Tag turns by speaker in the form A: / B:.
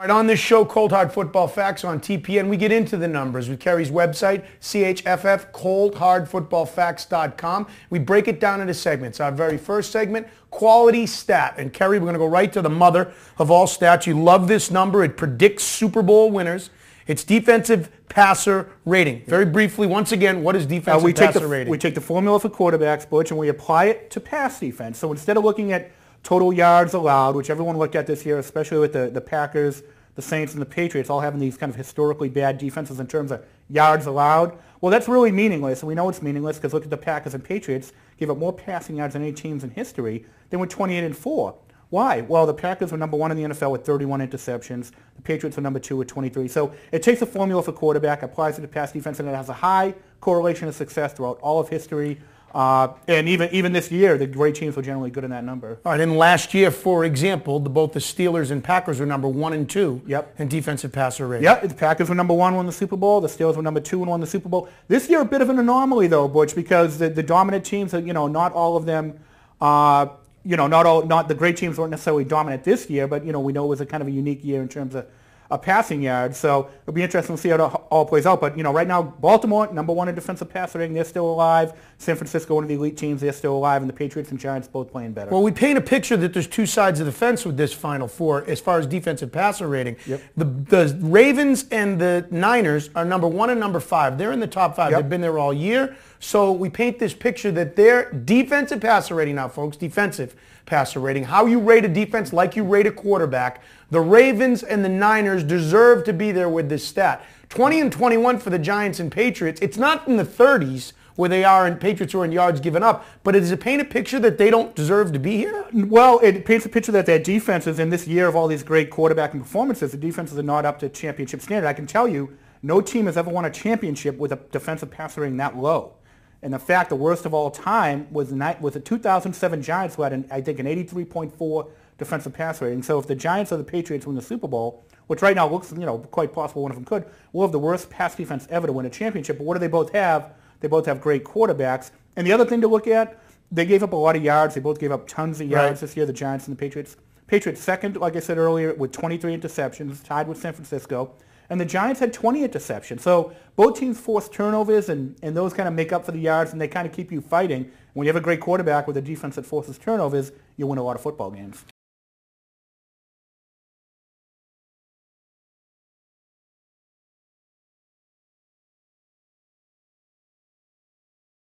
A: All right, on this show, Cold Hard Football Facts on TPN, we get into the numbers with Kerry's website, CHFF, coldhardfootballfacts.com. We break it down into segments. Our very first segment, quality stat. And Kerry, we're going to go right to the mother of all stats. You love this number. It predicts Super Bowl winners. It's defensive passer rating. Very briefly, once again, what is defensive passer rating?
B: We take the formula for quarterbacks, Butch, and we apply it to pass defense. So instead of looking at total yards allowed, which everyone looked at this year, especially with the Packers, the Saints, and the Patriots all having these kind of historically bad defenses in terms of yards allowed. Well, that's really meaningless, and we know it's meaningless because look at the Packers and Patriots gave up more passing yards than any teams in history. They went 28-4. Why? Well, the Packers were number 1 in the NFL with 31 interceptions. The Patriots were number 2 with 23. So it takes a formula for quarterback, applies it to pass defense, and it has a high correlation of success throughout all of history. And even this year, the great teams were generally good in that number.
A: All right, and last year, for example, both the Steelers and Packers were number 1 and 2 in defensive passer rating.
B: Yep, the Packers were number 1, won the Super Bowl. The Steelers were number 2 and won the Super Bowl. This year, a bit of an anomaly, though, Butch, because the dominant teams, not all of them, not the great teams weren't necessarily dominant this year, but, we know it was a kind of a unique year in terms of a passing yard. So it'll be interesting to see how it all plays out. But, right now, Baltimore, number 1 in defensive passer rating, they're still alive. San Francisco, one of the elite teams, they're still alive. And the Patriots and Giants both playing better.
A: Well, we paint a picture that there's two sides of the fence with this Final Four as far as defensive passer rating.
B: Yep.
A: The Ravens and the Niners are number 1 and number 5. They're in the top 5. Yep. They've been there all year. So we paint this picture that their defensive passer rating now, folks, defensive passer rating, how you rate a defense like you rate a quarterback, the Ravens and the Niners deserve to be there with this stat. 20 and 21 for the Giants and Patriots. It's not in the 30s where they are in Patriots or in yards given up, but does it paint a picture that they don't deserve to be here?
B: Well, it paints a picture that their defenses in this year of all these great quarterbacking performances, the defenses are not up to championship standard. I can tell you, no team has ever won a championship with a defensive passer rating that low. And in fact, the worst of all time was the 2007 Giants, who had, I think, an 83.4 defensive pass rating. So if the Giants or the Patriots win the Super Bowl, which right now looks, quite possible one of them could, we'll have the worst pass defense ever to win a championship. But what do they both have? They both have great quarterbacks. And the other thing to look at, they gave up a lot of yards. They both gave up tons of yards this year, the Giants and the Patriots. Patriots second, like I said earlier, with 23 interceptions, tied with San Francisco. And the Giants had 20 interceptions. So both teams force turnovers, and those kind of make up for the yards, and they kind of keep you fighting. When you have a great quarterback with a defense that forces turnovers, you win a lot of football games.